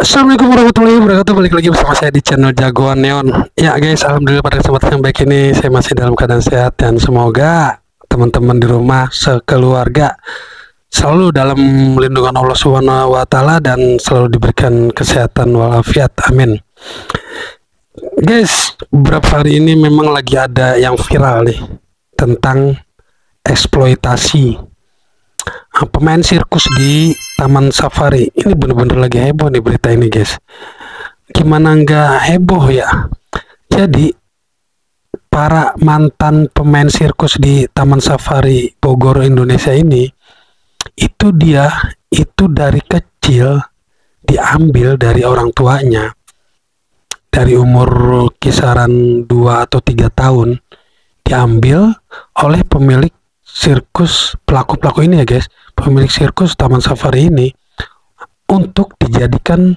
Assalamualaikum warahmatullahi wabarakatuh. Balik lagi bersama saya di channel Jagoan Neon. Ya guys, alhamdulillah pada kesempatan yang baik ini saya masih dalam keadaan sehat dan semoga teman-teman di rumah sekeluarga selalu dalam lindungan Allah Subhanahu wa taala dan selalu diberikan kesehatan walafiat. Amin. Guys, beberapa hari ini memang lagi ada yang viral nih tentang eksploitasi pemain sirkus di Taman Safari. Ini bener-bener lagi heboh nih berita ini guys. Gimana nggak heboh ya? Jadi para mantan pemain sirkus di Taman Safari Bogor Indonesia ini, itu dari kecil diambil dari orang tuanya, dari umur kisaran 2 atau 3 tahun diambil oleh pemilik sirkus, pelaku ini ya guys, pemilik sirkus Taman Safari ini, untuk dijadikan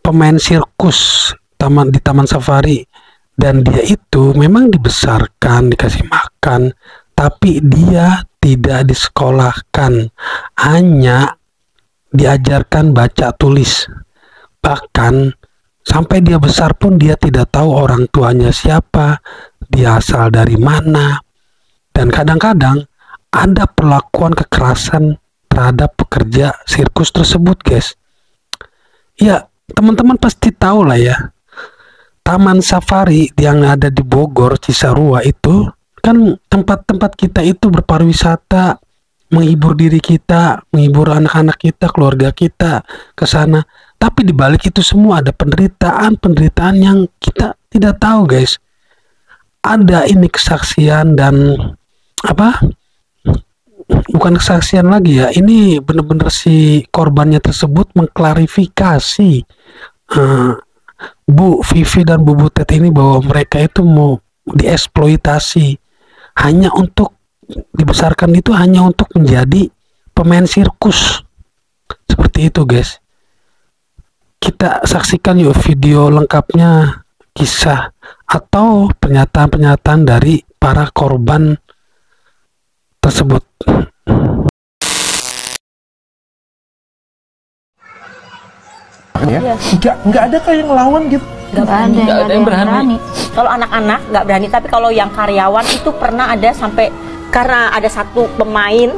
pemain sirkus di Taman Safari. Dan dia itu memang dibesarkan, dikasih makan, tapi dia tidak disekolahkan, hanya diajarkan baca tulis. Bahkan sampai dia besar pun dia tidak tahu orang tuanya siapa, dia asal dari mana. Dan kadang-kadang ada perlakuan kekerasan terhadap pekerja sirkus tersebut guys. Ya, teman-teman pasti tahu lah ya, Taman Safari yang ada di Bogor, Cisarua itu kan tempat-tempat kita itu berpariwisata, menghibur diri kita, menghibur anak-anak kita, keluarga kita ke sana. Tapi di balik itu semua ada penderitaan yang kita tidak tahu guys. Ada ini kesaksian dan bukan kesaksian lagi ya, ini benar-benar si korbannya tersebut mengklarifikasi Bu Vivi dan Bu Butet ini bahwa mereka itu mau dieksploitasi, hanya untuk dibesarkan itu hanya untuk menjadi pemain sirkus. Seperti itu guys. Kita saksikan yuk video lengkapnya, kisah atau pernyataan-pernyataan dari para korban tersebut. Ya, nggak ada kayak yang ngelawan gitu. Nggak ada yang berani. Kalau anak-anak nggak berani, tapi kalau yang karyawan itu pernah ada sampai, karena ada satu pemain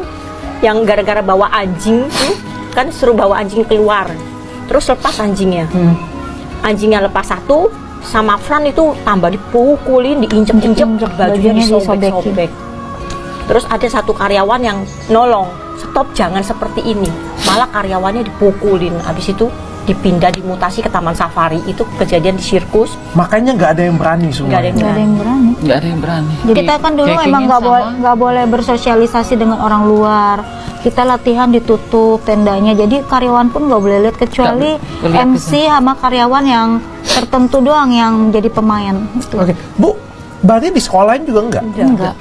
yang gara-gara bawa anjing, kan suruh bawa anjing keluar, terus lepas anjingnya. Anjingnya lepas satu, sama Fran itu tambah dipukulin, diinjek-injek, bajunya disobek-sobek. Terus ada satu karyawan yang nolong, stop, jangan seperti ini. Malah karyawannya dipukulin. Habis itu dipindah, dimutasi ke Taman Safari. Itu kejadian di sirkus. Makanya nggak ada yang berani semua. Nggak ada yang berani. Jadi kita kan dulu emang nggak boleh bersosialisasi dengan orang luar. Kita latihan ditutup tendanya. Jadi karyawan pun nggak boleh lihat, kecuali MC sama karyawan yang tertentu doang yang jadi pemain. Oke, Bu, berarti di sekolahin juga enggak?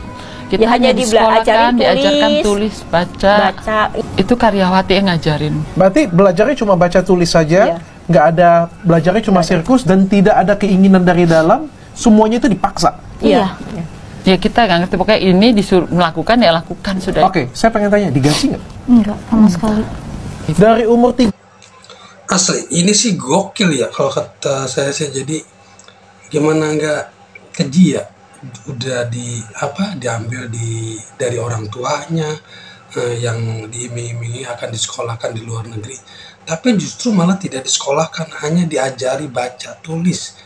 Kita ya hanya diajarkan tulis, baca. Itu karyawati yang ngajarin. Berarti belajarnya cuma baca tulis saja, nggak ada belajarnya cuma sirkus dan tidak ada keinginan dari dalam, semuanya itu dipaksa. Iya. Ya kita nggak ngerti, pokoknya ini disuruh melakukan ya lakukan sudah. Oke, saya pengen tanya, digaji nggak? Enggak, sama sekali. Dari umur 3. Asli, ini sih gokil ya kalau kata saya sih. Jadi gimana nggak keji ya? Udah diambil dari orang tuanya, yang diiming-imingi akan disekolahkan di luar negeri, tapi justru malah tidak disekolahkan, hanya diajari baca tulis,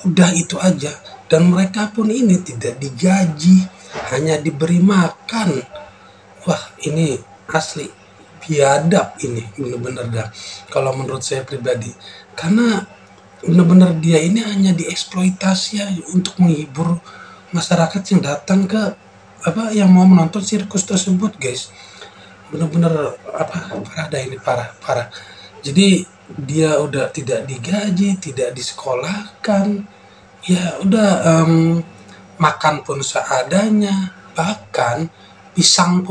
udah itu aja. Dan mereka pun ini tidak digaji, hanya diberi makan. Wah, ini asli biadab, ini bener-bener dah kalau menurut saya pribadi, karena bener-bener dia ini hanya dieksploitasi ya, untuk menghibur masyarakat yang datang ke yang mau menonton sirkus tersebut guys. Bener-bener parah dah ini, parah. Jadi dia udah tidak digaji, tidak disekolahkan, ya udah makan pun seadanya. Bahkan pisang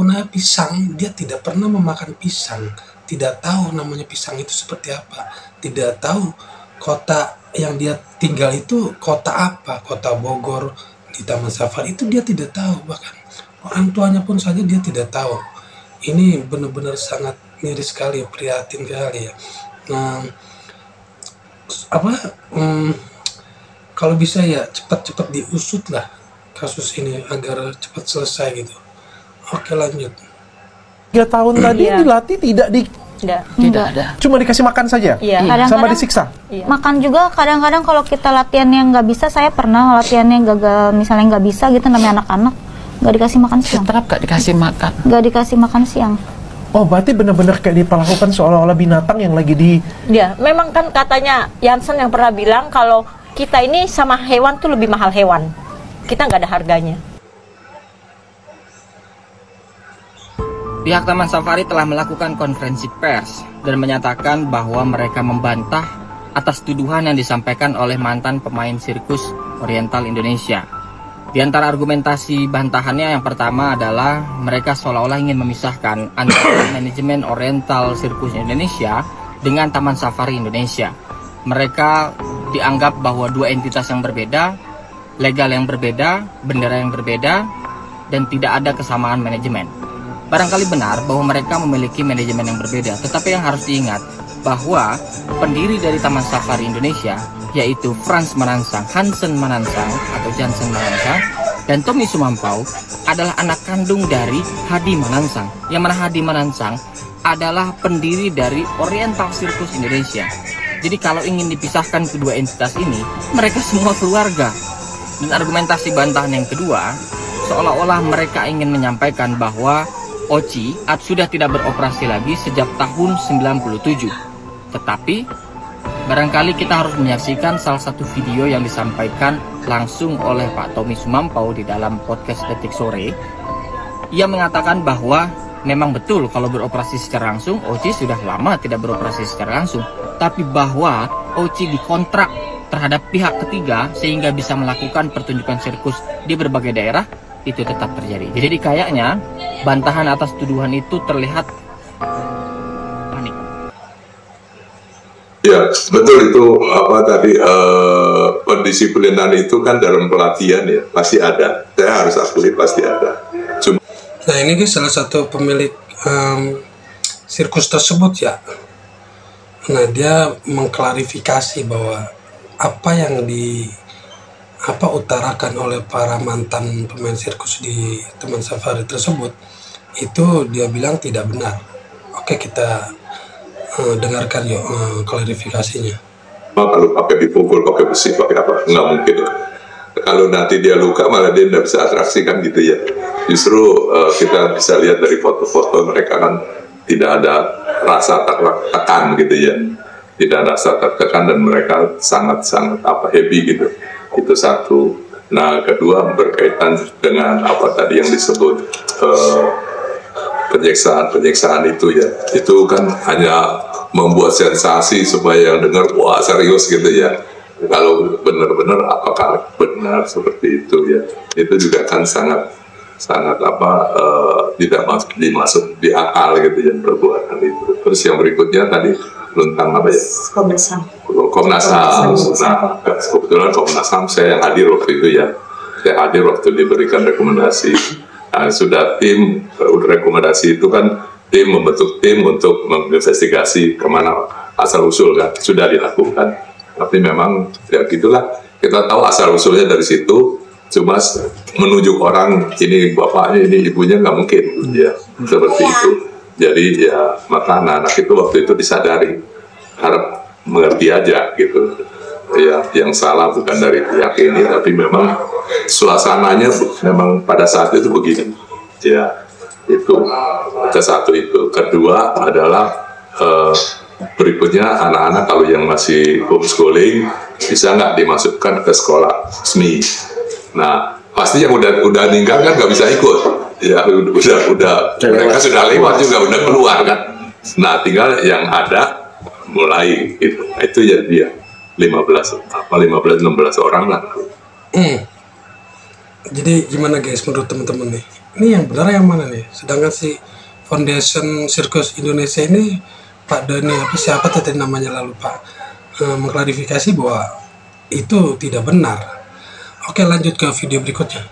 dia tidak pernah memakan pisang, tidak tahu namanya pisang itu seperti apa, tidak tahu kota yang dia tinggal itu kota apa, kota Bogor, di Taman Safari itu dia tidak tahu, bahkan orang tuanya pun saja dia tidak tahu. Ini benar-benar sangat miris sekali, prihatin sekali ya. Nah, apa? Kalau bisa ya cepat-cepat diusut lah kasus ini agar cepat selesai gitu. Oke, lanjut. 3 tahun tadi dilatih Tidak ada. cuma dikasih makan saja, sama disiksa. Makan juga kadang-kadang kalau kita latihan yang nggak bisa, saya pernah latihan yang gagal, misalnya nggak bisa gitu, namanya anak-anak nggak dikasih makan siang. Setrap gak dikasih makan. Nggak dikasih makan siang. Oh, berarti benar-benar kayak diperlakukan seolah-olah binatang yang lagi di... Ya, memang kan katanya Jansen yang pernah bilang kalau kita ini sama hewan tuh lebih mahal hewan. Kita nggak ada harganya. Pihak Taman Safari telah melakukan konferensi pers dan menyatakan bahwa mereka membantah atas tuduhan yang disampaikan oleh mantan pemain sirkus Oriental Indonesia. Di antara argumentasi bantahannya yang pertama adalah mereka seolah-olah ingin memisahkan antara manajemen Oriental Sirkus Indonesia dengan Taman Safari Indonesia. Mereka dianggap bahwa dua entitas yang berbeda, legal yang berbeda, bendera yang berbeda, dan tidak ada kesamaan manajemen. Barangkali benar bahwa mereka memiliki manajemen yang berbeda, tetapi yang harus diingat bahwa pendiri dari Taman Safari Indonesia, yaitu Frans Manansang, Hansen Manansang atau Jansen Manansang, dan Tommy Sumampau adalah anak kandung dari Hadi Manansang, yang mana Hadi Manansang adalah pendiri dari Oriental Sirkus Indonesia. Jadi kalau ingin dipisahkan kedua entitas ini, mereka semua keluarga. Dan argumentasi bantahan yang kedua, seolah-olah mereka ingin menyampaikan bahwa OCI sudah tidak beroperasi lagi sejak tahun 97. Tetapi barangkali kita harus menyaksikan salah satu video yang disampaikan langsung oleh Pak Tommy Sumampau di dalam podcast Detik Sore. Ia mengatakan bahwa memang betul kalau beroperasi secara langsung, OCI sudah lama tidak beroperasi secara langsung. Tapi bahwa OCI dikontrak terhadap pihak ketiga sehingga bisa melakukan pertunjukan sirkus di berbagai daerah, itu tetap terjadi. Jadi kayaknya bantahan atas tuduhan itu terlihat panik. Ya, betul itu apa tadi pendisiplinan itu kan dalam pelatihan ya pasti ada. Saya harus akui pasti ada. Cuma Nah, ini guys salah satu pemilik sirkus tersebut ya. Nah, dia mengklarifikasi bahwa apa yang utarakan oleh para mantan pemain sirkus di Taman Safari tersebut itu dia bilang tidak benar. Oke, kita dengarkan yuk klarifikasinya. kalau pakai dipukul, pakai besi, pakai apa, nggak mungkin. Kalau nanti dia luka malah dia tidak bisa atraksikan gitu ya. Justru kita bisa lihat dari foto-foto mereka kan tidak ada rasa tekan gitu ya. Tidak ada rasa tertekan dan mereka sangat-sangat happy gitu. Itu satu. Nah, kedua berkaitan dengan apa tadi yang disebut penyiksaan itu ya, itu kan hanya membuat sensasi supaya yang dengar wah serius gitu ya. Kalau benar-benar apakah benar seperti itu ya, itu juga kan sangat tidak dimasuk di akal gitu ya perbuatan itu. Terus yang berikutnya tadi tentang apa ya, Komnas HAM. Nah, kebetulan Komnas HAM saya yang hadir waktu itu ya, saya hadir waktu diberikan rekomendasi. Nah, sudah tim rekomendasi itu kan tim membentuk tim untuk menginvestigasi kemana asal usul kan sudah dilakukan. Tapi memang ya gitulah, kita tahu asal usulnya dari situ, cuma menunjuk orang ini bapaknya ini ibunya nggak mungkin ya seperti itu. Jadi ya maka anak-anak itu waktu itu disadari, harap mengerti aja gitu ya, yang salah bukan dari pihak ini tapi memang suasananya memang pada saat itu begini ya. Itu ke satu. Itu kedua adalah berikutnya anak-anak kalau yang masih homeschooling bisa nggak dimasukkan ke sekolah resmi. Nah pasti yang udah meninggal kan nggak bisa ikut ya, udah mereka sudah lewat juga, udah keluar kan. Nah tinggal yang ada mulai gitu. Itu ya dia 15-16 orang lah. Jadi gimana guys menurut teman-teman nih? Ini yang benar yang mana nih? Sedangkan si Foundation Sirkus Indonesia ini Pak Dani siapa tadi namanya lalu Pak mengklarifikasi bahwa itu tidak benar. Oke, lanjut ke video berikutnya.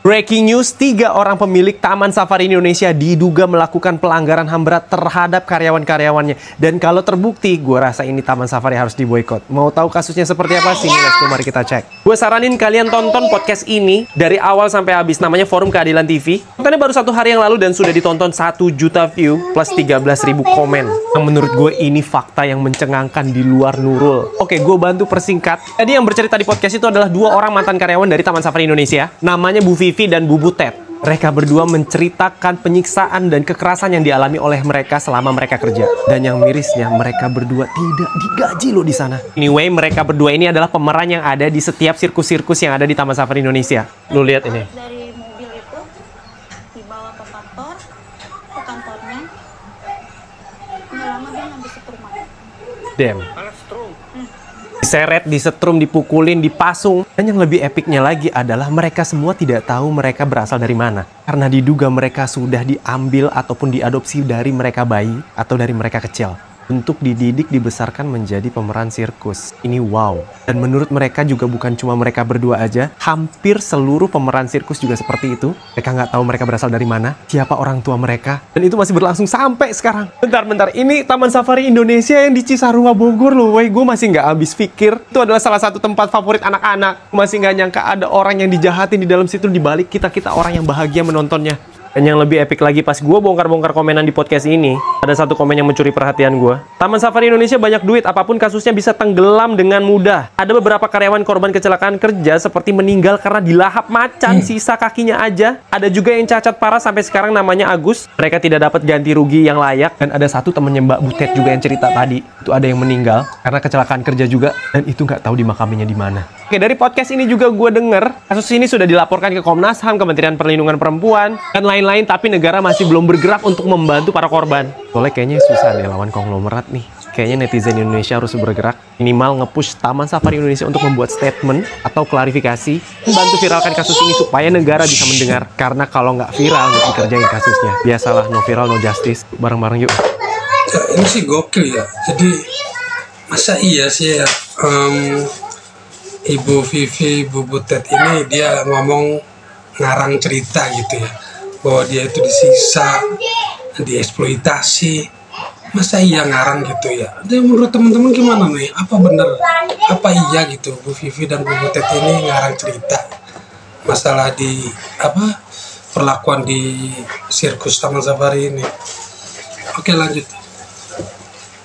Breaking news, 3 orang pemilik Taman Safari Indonesia diduga melakukan pelanggaran HAM berat terhadap karyawan-karyawannya. Dan kalau terbukti, gue rasa ini Taman Safari harus diboikot. Mau tahu kasusnya seperti apa? Sini, let's go, mari kita cek. Gue saranin kalian tonton podcast ini dari awal sampai habis. Namanya Forum Keadilan TV. Kontennya baru 1 hari yang lalu dan sudah ditonton 1 juta view plus 13.000 komen. Yang menurut gue ini fakta yang mencengangkan di luar Nurul. Oke, gue bantu persingkat. Jadi yang bercerita di podcast itu adalah 2 orang mantan karyawan dari Taman Safari Indonesia. Namanya Bu Vivi dan Bu Butet. Mereka berdua menceritakan penyiksaan dan kekerasan yang dialami oleh mereka selama mereka kerja. Dan yang mirisnya, mereka berdua tidak digaji loh di sana. Anyway, mereka berdua ini adalah pemeran yang ada di setiap sirkus-sirkus yang ada di Taman Safari Indonesia. Lu lihat ini. Dari mobil itu dibawa ke kantornya. Nggak lama dia ngambil setrum. Damn. Diseret, disetrum, dipukulin, dipasung. Dan yang lebih epicnya lagi adalah mereka semua tidak tahu mereka berasal dari mana. Karena diduga mereka sudah diambil ataupun diadopsi dari mereka bayi atau dari mereka kecil. Untuk dididik, dibesarkan menjadi pemeran sirkus. Ini wow. Dan menurut mereka juga bukan cuma mereka berdua aja. Hampir seluruh pemeran sirkus juga seperti itu. Mereka nggak tahu mereka berasal dari mana, siapa orang tua mereka. Dan itu masih berlangsung sampai sekarang. Bentar. Ini Taman Safari Indonesia yang di Cisarua, Bogor loh. Wey, gue masih nggak habis pikir. Itu adalah salah satu tempat favorit anak-anak. Masih nggak nyangka ada orang yang dijahatin di dalam situ. Dibalik kita orang yang bahagia menontonnya. Dan yang lebih epic lagi, pas gue bongkar-bongkar komenan di podcast ini, ada satu komen yang mencuri perhatian gue. Taman Safari Indonesia banyak duit, apapun kasusnya bisa tenggelam dengan mudah. Ada beberapa karyawan korban kecelakaan kerja seperti meninggal karena dilahap macan, sisa kakinya aja. Ada juga yang cacat parah sampai sekarang namanya Agus. Mereka tidak dapat ganti rugi yang layak. Dan ada satu temennya Mbak Butet juga yang cerita tadi. Itu ada yang meninggal karena kecelakaan kerja juga. Dan itu nggak tahu dimakaminya di mana. Oke, dari podcast ini juga gue denger, kasus ini sudah dilaporkan ke Komnas HAM, Kementerian Perlindungan Perempuan, dan lain-lain, tapi negara masih belum bergerak untuk membantu para korban. Soalnya kayaknya susah deh lawan konglomerat nih. Kayaknya netizen Indonesia harus bergerak, minimal nge-push Taman Safari Indonesia untuk membuat statement atau klarifikasi, membantu viralkan kasus ini supaya negara bisa mendengar. Karena kalau nggak viral, nggak dikerjain kasusnya. Biasalah, no viral, no justice. Bareng-bareng yuk. Ya, ini sih gokil ya. Jadi, masa iya sih ya, Ibu Vivi, Ibu Butet ini dia ngomong ngarang cerita gitu ya, bahwa dia itu disiksa, dieksploitasi. Masa iya ngarang gitu ya? Dan menurut teman-teman gimana nih? Apa bener? Apa iya gitu Bu Vivi dan Bu Butet ini ngarang cerita masalah di perlakuan di sirkus Taman Safari ini? Oke, lanjut.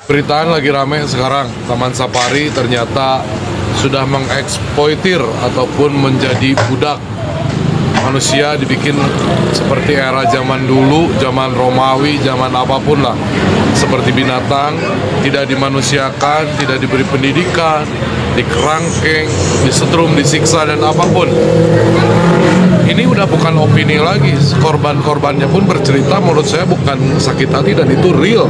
Beritaan lagi rame sekarang, Taman Safari ternyata sudah mengeksploitir ataupun menjadi budak manusia, dibikin seperti era zaman dulu, zaman Romawi, zaman apapun lah, seperti binatang, tidak dimanusiakan, tidak diberi pendidikan, dikerangkeng, disetrum, disiksa, dan apapun. Ini udah bukan opini lagi, korban-korbannya pun bercerita, menurut saya bukan sakit hati dan itu real.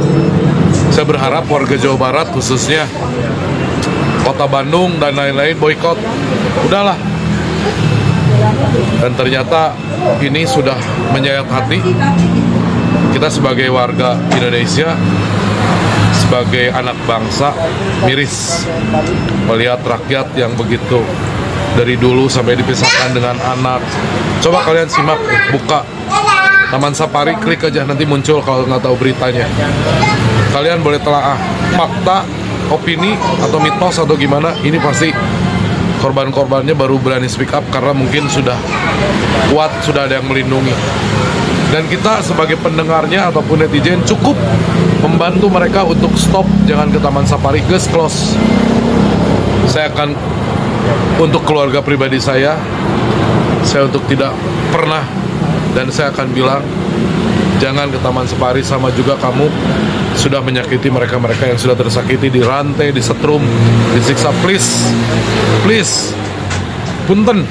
Saya berharap warga Jawa Barat khususnya Kota Bandung dan lain-lain boykot, udahlah. Dan ternyata ini sudah menyayat hati kita sebagai warga Indonesia, sebagai anak bangsa, miris melihat rakyat yang begitu dari dulu sampai dipisahkan dengan anak. Coba kalian simak, buka Taman Safari, klik aja, nanti muncul kalau nggak tahu beritanya. Kalian boleh telaah fakta, opini atau mitos atau gimana, ini pasti korban-korbannya baru berani speak up karena mungkin sudah kuat, sudah ada yang melindungi. Dan kita sebagai pendengarnya ataupun netizen cukup membantu mereka untuk stop, jangan ke Taman Safari, guys, close. Saya akan, untuk keluarga pribadi saya untuk tidak pernah, dan saya akan bilang jangan ke Taman Safari. Sama juga kamu sudah menyakiti mereka-mereka yang sudah tersakiti, dirantai, disetrum, disiksa. Please, punten,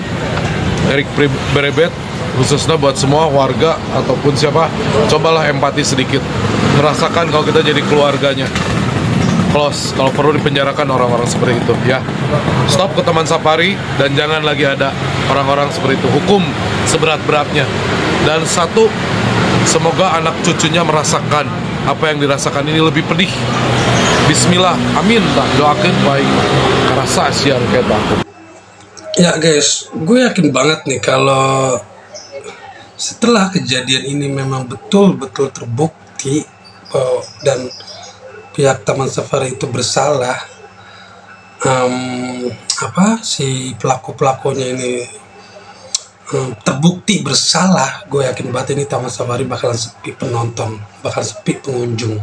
Erik Berebet, khususnya buat semua warga ataupun siapa, cobalah empati sedikit, merasakan kalau kita jadi keluarganya. Close, kalau perlu dipenjarakan orang-orang seperti itu ya. Stop ke Taman Safari dan jangan lagi ada orang-orang seperti itu. Hukum seberat-beratnya. Dan satu, semoga anak cucunya merasakan apa yang dirasakan ini lebih pedih. Bismillah, amin. Tak doakan baik karasa asian kayak aku. Ya guys, gue yakin banget nih kalau setelah kejadian ini memang betul-betul terbukti dan pihak Taman Safari itu bersalah, si pelaku-pelakunya ini terbukti bersalah, gue yakin banget ini Taman Safari bakalan sepi penonton, bakal sepi pengunjung.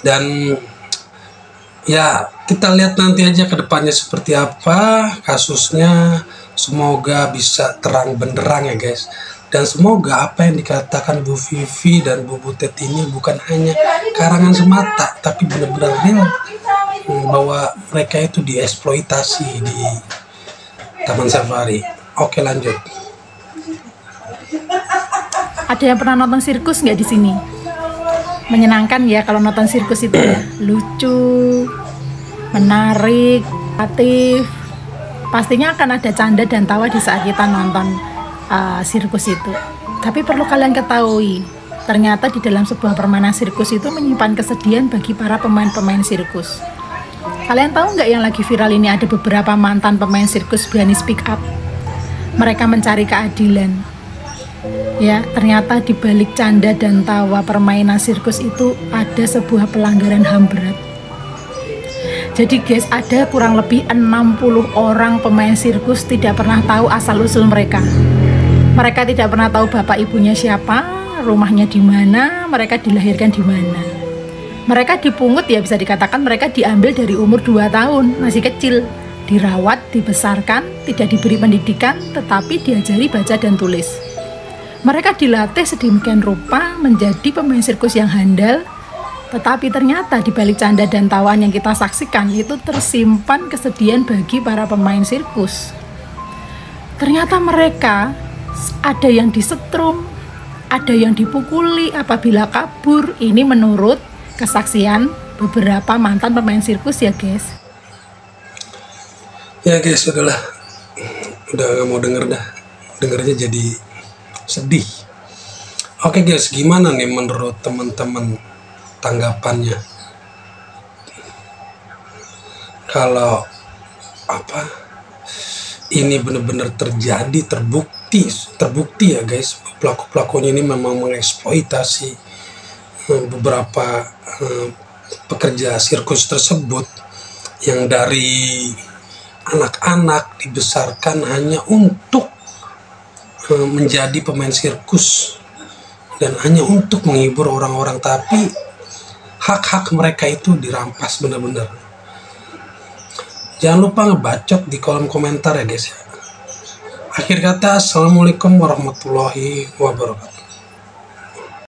Dan ya kita lihat nanti aja ke depannya seperti apa kasusnya. Semoga bisa terang benderang ya guys. Dan semoga apa yang dikatakan Bu Vivi dan Bu Butet ini bukan hanya karangan semata, tapi benar-benar real, bahwa mereka itu dieksploitasi di Taman Safari. Oke, lanjut. Ada yang pernah nonton sirkus nggak di sini? Menyenangkan ya kalau nonton sirkus itu ya. Lucu, menarik, kreatif. Pastinya akan ada canda dan tawa di saat kita nonton sirkus itu. Tapi perlu kalian ketahui, ternyata di dalam sebuah permainan sirkus itu menyimpan kesedihan bagi para pemain-pemain sirkus. Kalian tahu nggak yang lagi viral ini ada beberapa mantan pemain sirkus berani speak up. Mereka mencari keadilan. Ya, ternyata di balik canda dan tawa permainan sirkus itu ada sebuah pelanggaran HAM berat. Jadi guys, ada kurang lebih 60 orang pemain sirkus tidak pernah tahu asal-usul mereka. Mereka tidak pernah tahu bapak ibunya siapa, rumahnya di mana, mereka dilahirkan di mana. Mereka dipungut, ya bisa dikatakan mereka diambil dari umur 2 tahun, masih kecil. Dirawat, dibesarkan, tidak diberi pendidikan, tetapi diajari baca dan tulis. Mereka dilatih sedemikian rupa menjadi pemain sirkus yang handal, tetapi ternyata di balik canda dan tawaan yang kita saksikan itu tersimpan kesedihan bagi para pemain sirkus. Ternyata mereka ada yang disetrum, ada yang dipukuli apabila kabur. Ini menurut kesaksian beberapa mantan pemain sirkus ya guys. Ya guys, udah gak mau denger dah, dengernya jadi sedih. Oke guys, gimana nih menurut teman-teman tanggapannya? Kalau ini benar-benar terjadi, terbukti ya guys, pelaku-pelakunya ini memang mengeksploitasi beberapa pekerja sirkus tersebut yang dari anak-anak dibesarkan hanya untuk menjadi pemain sirkus dan hanya untuk menghibur orang-orang, tapi hak-hak mereka itu dirampas benar-benar. Jangan lupa ngebacot di kolom komentar ya guys ya. Akhir kata, assalamualaikum warahmatullahi wabarakatuh.